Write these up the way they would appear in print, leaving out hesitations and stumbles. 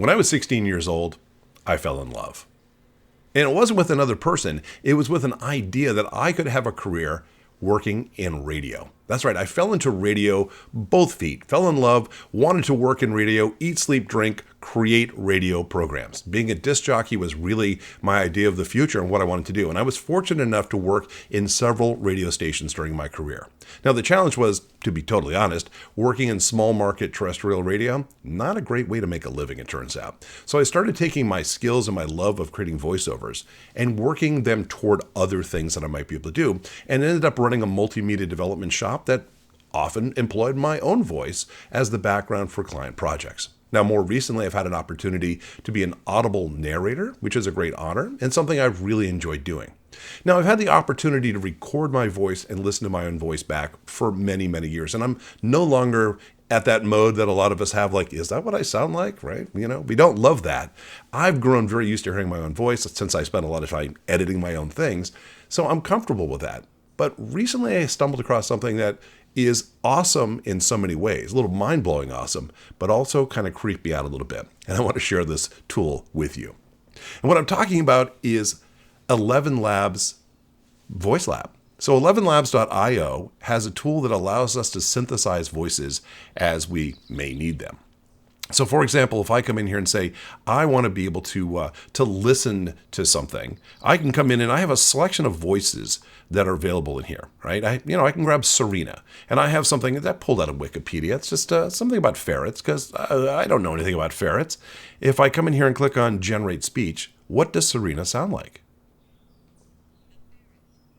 When I was 16 years old, I fell in love. And it wasn't with another person. It was with an idea that I could have a career working in radio. That's right. I fell into radio, both feet, fell in love, wanted to work in radio, eat, sleep, drink, create radio programs. Being a disc jockey was really my idea of the future and what I wanted to do. And I was fortunate enough to work in several radio stations during my career. Now, the challenge was, to be totally honest, working in small market terrestrial radio, not a great way to make a living, it turns out. So I started taking my skills and my love of creating voiceovers and working them toward other things that I might be able to do, and ended up running a multimedia development shop that often employed my own voice as the background for client projects. Now, more recently, I've had an opportunity to be an audible narrator, which is a great honor and something I've really enjoyed doing. Now, I've had the opportunity to record my voice and listen to my own voice back for many, many years, and I'm no longer at that mode that a lot of us have, like, is that what I sound like, right? You know, we don't love that. I've grown very used to hearing my own voice since I spent a lot of time editing my own things, so I'm comfortable with that. But recently, I stumbled across something that is awesome in so many ways, a little mind-blowing awesome, but also kind of creeped me out a little bit. And I want to share this tool with you. And what I'm talking about is ElevenLabs Voicelab. So ElevenLabs.io has a tool that allows us to synthesize voices as we may need them. So, for example, if I come in here and say, I want to be able to listen to something, I can come in and I have a selection of voices that are available in here, right? I can grab Serena, and I have something that I pulled out of Wikipedia. It's just something about ferrets, because I don't know anything about ferrets. If I come in here and click on Generate Speech, what does Serena sound like?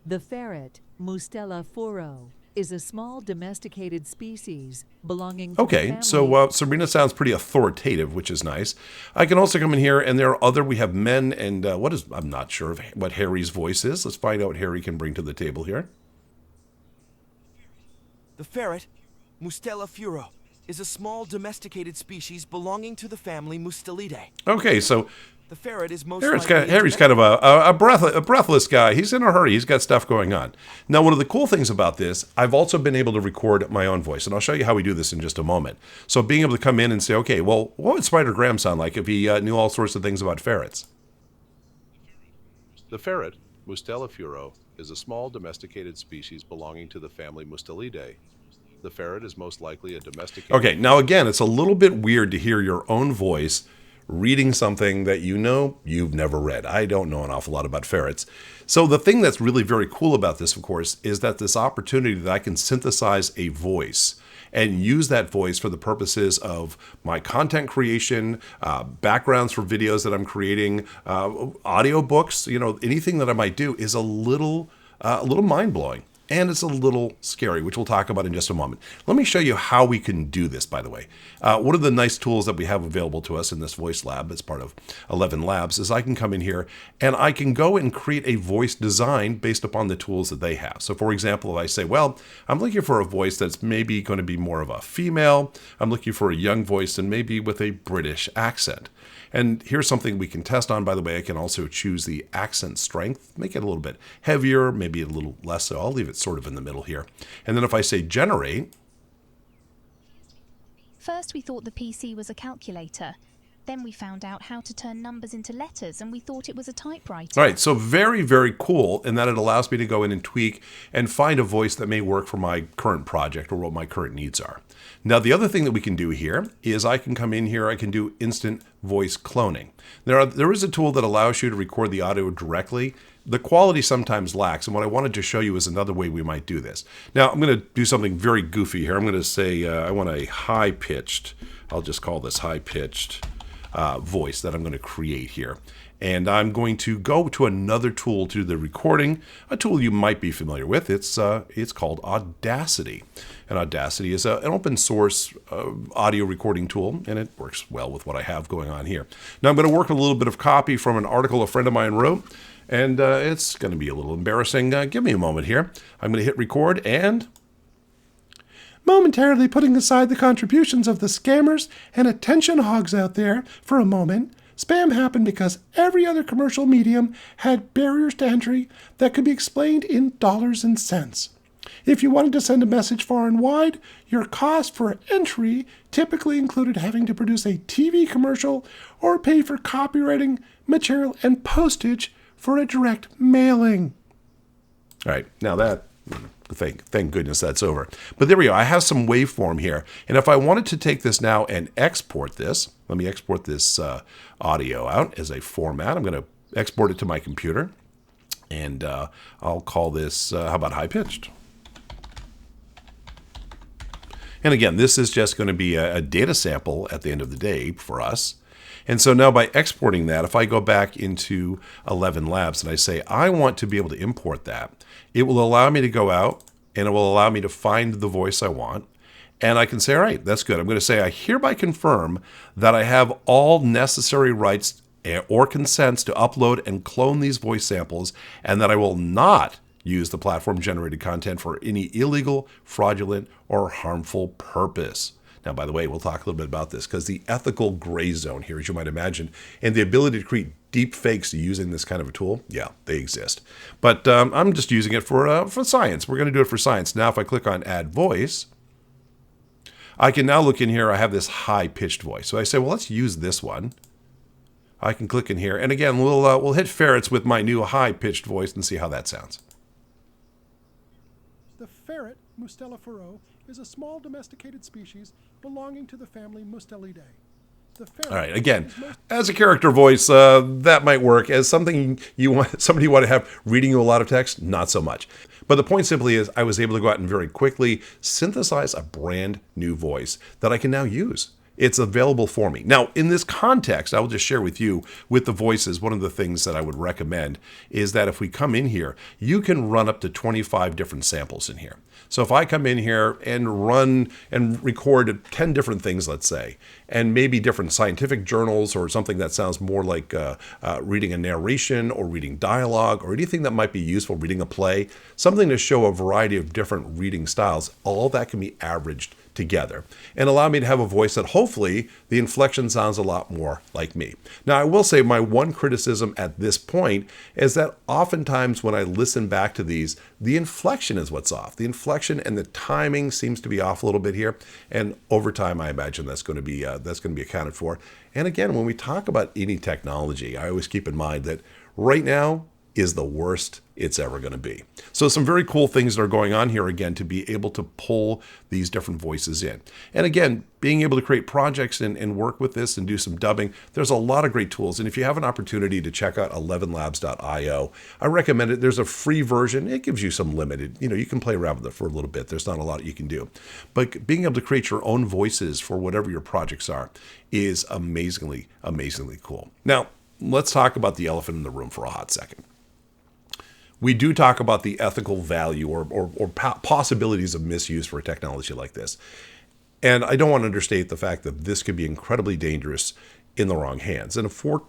The ferret, Mustela furo, is a small domesticated species belonging to the family. So Serena sounds pretty authoritative, which is nice. I can also come in here, and we have men, and I'm not sure what Harry's voice is. Let's find out what Harry can bring to the table here. The ferret, Mustela furo, is a small domesticated species belonging to the family Mustelidae. Okay, so the ferret is most Harry's kind of a breathless guy. He's in a hurry. He's got stuff going on. Now, one of the cool things about this, I've also been able to record my own voice, and I'll show you how we do this in just a moment. So being able to come in and say, okay, well, what would Spider Graham sound like if he knew all sorts of things about ferrets? The ferret, Mustela furo, is a small domesticated species belonging to the family Mustelidae. The ferret is most likely a domesticated... Okay, now again, it's a little bit weird to hear your own voice reading something that you've never read. I don't know an awful lot about ferrets. So the thing that's really very cool about this, of course, is that this opportunity that I can synthesize a voice and use that voice for the purposes of my content creation, backgrounds for videos that I'm creating, audiobooks, anything that I might do is a little mind-blowing. And it's a little scary, which we'll talk about in just a moment. Let me show you how we can do this, by the way. One of the nice tools that we have available to us in this voice lab as part of ElevenLabs is I can come in here and I can go and create a voice design based upon the tools that they have. So for example, if I say, well, I'm looking for a voice that's maybe going to be more of a female. I'm looking for a young voice and maybe with a British accent. And here's something we can test on. By the way, I can also choose the accent strength, make it a little bit heavier, maybe a little less. So I'll leave it sort of in the middle here. And then if I say generate. First, we thought the PC was a calculator. Then we found out how to turn numbers into letters, and we thought it was a typewriter. All right, so very, very cool in that it allows me to go in and tweak and find a voice that may work for my current project or what my current needs are. Now, the other thing that we can do here is I can come in here, I can do instant voice cloning. There is a tool that allows you to record the audio directly. The quality sometimes lacks, and what I wanted to show you is another way we might do this. Now, I'm going to do something very goofy here. I'm going to say I want a high-pitched, I'll just call this high-pitched voice that I'm going to create here. And I'm going to go to another tool to do the recording, a tool you might be familiar with. It's called Audacity. And Audacity is an open source audio recording tool, and it works well with what I have going on here. Now I'm going to work with a little bit of copy from an article a friend of mine wrote, and it's going to be a little embarrassing. Give me a moment here. I'm going to hit record and... Momentarily putting aside the contributions of the scammers and attention hogs out there for a moment, spam happened because every other commercial medium had barriers to entry that could be explained in dollars and cents. If you wanted to send a message far and wide, your cost for entry typically included having to produce a TV commercial or pay for copywriting, material, and postage for a direct mailing. All right, now that, thank goodness that's over. But there we go. I have some waveform here. And if I wanted to take this now and export this, let me export this audio out as a format. I'm going to export it to my computer. And I'll call this, how about high-pitched? And again, this is just going to be a data sample at the end of the day for us. And so now by exporting that, if I go back into ElevenLabs and I say, I want to be able to import that, it will allow me to go out and it will allow me to find the voice I want. And I can say, all right, that's good. I'm going to say, I hereby confirm that I have all necessary rights or consents to upload and clone these voice samples, and that I will not use the platform-generated content for any illegal, fraudulent, or harmful purpose. Now, by the way, we'll talk a little bit about this because the ethical gray zone here, as you might imagine, and the ability to create deep fakes using this kind of a tool, yeah, they exist. But I'm just using it for science. We're going to do it for science. Now, if I click on Add Voice, I can now look in here. I have this high-pitched voice. So I say, well, let's use this one. I can click in here. And again, we'll hit ferrets with my new high-pitched voice and see how that sounds. The ferret, Mustela furrow, is a small domesticated species belonging to the family Mustelidae. All right, again, as a character voice, that might work. As something somebody you want to have reading you a lot of text, not so much. But the point simply is I was able to go out and very quickly synthesize a brand new voice that I can now use. It's available for me. Now, in this context, I will just share with you, with the voices, one of the things that I would recommend is that if we come in here, you can run up to 25 different samples in here. So if I come in here and run and record 10 different things, let's say, and maybe different scientific journals or something that sounds more like reading a narration or reading dialogue or anything that might be useful, reading a play, something to show a variety of different reading styles, all that can be averaged together and allow me to have a voice that hopefully the inflection sounds a lot more like me. Now, I will say my one criticism at this point is that oftentimes when I listen back to these, the inflection is what's off. The inflection and the timing seems to be off a little bit here. And over time, I imagine that's going to be accounted for. And again, when we talk about any technology, I always keep in mind that right now is the worst it's ever going to be. So some very cool things that are going on here again to be able to pull these different voices in. And again, being able to create projects and work with this and do some dubbing, there's a lot of great tools. And if you have an opportunity to check out ElevenLabs.io, I recommend it. There's a free version. It gives you some limited, you can play around with it for a little bit. There's not a lot you can do. But being able to create your own voices for whatever your projects are is amazingly, amazingly cool. Now, let's talk about the elephant in the room for a hot second. We do talk about the ethical value or possibilities of misuse for a technology like this. And I don't want to understate the fact that this could be incredibly dangerous in the wrong hands. And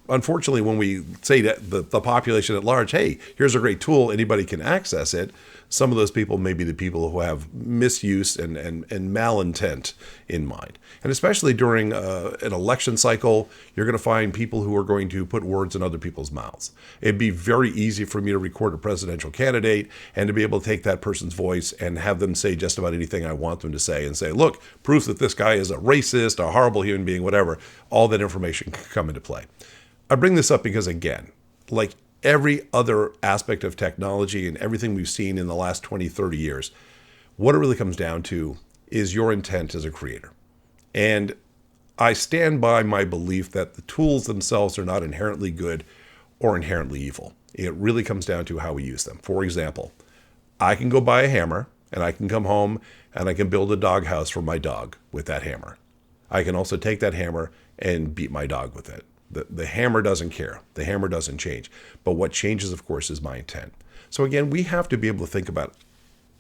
unfortunately, when we say to the population at large, hey, here's a great tool, anybody can access it, some of those people may be the people who have misuse and malintent in mind. And especially during an election cycle, you're going to find people who are going to put words in other people's mouths. It'd be very easy for me to record a presidential candidate and to be able to take that person's voice and have them say just about anything I want them to say and say, look, proof that this guy is a racist, a horrible human being, whatever. All that information can come into play. I bring this up because, again, like every other aspect of technology and everything we've seen in the last 20, 30 years, what it really comes down to is your intent as a creator. And I stand by my belief that the tools themselves are not inherently good or inherently evil. It really comes down to how we use them. For example, I can go buy a hammer and I can come home and I can build a doghouse for my dog with that hammer. I can also take that hammer and beat my dog with it. The hammer doesn't care. The hammer doesn't change. But what changes, of course, is my intent. So again, we have to be able to think about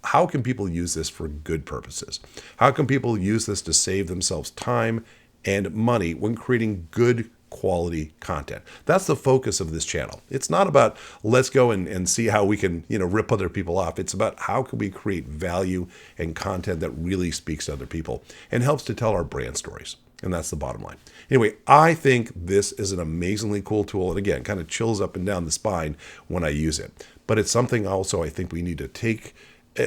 how can people use this for good purposes? How can people use this to save themselves time and money when creating good quality content? That's the focus of this channel. It's not about let's go and see how we can, rip other people off. It's about how can we create value and content that really speaks to other people and helps to tell our brand stories. And that's the bottom line. Anyway, I think this is an amazingly cool tool. And again, kind of chills up and down the spine when I use it. But it's something also I think we need to take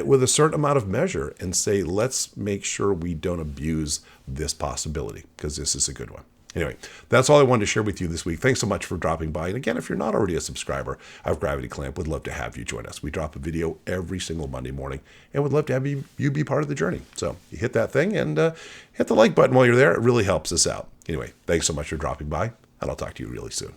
with a certain amount of measure and say, let's make sure we don't abuse this possibility, because this is a good one. Anyway, that's all I wanted to share with you this week. Thanks so much for dropping by. And again, if you're not already a subscriber of Gravity Clamp, would love to have you join us. We drop a video every single Monday morning, and would love to have you be part of the journey. So you hit that thing and hit the like button while you're there. It really helps us out. Anyway, thanks so much for dropping by, and I'll talk to you really soon.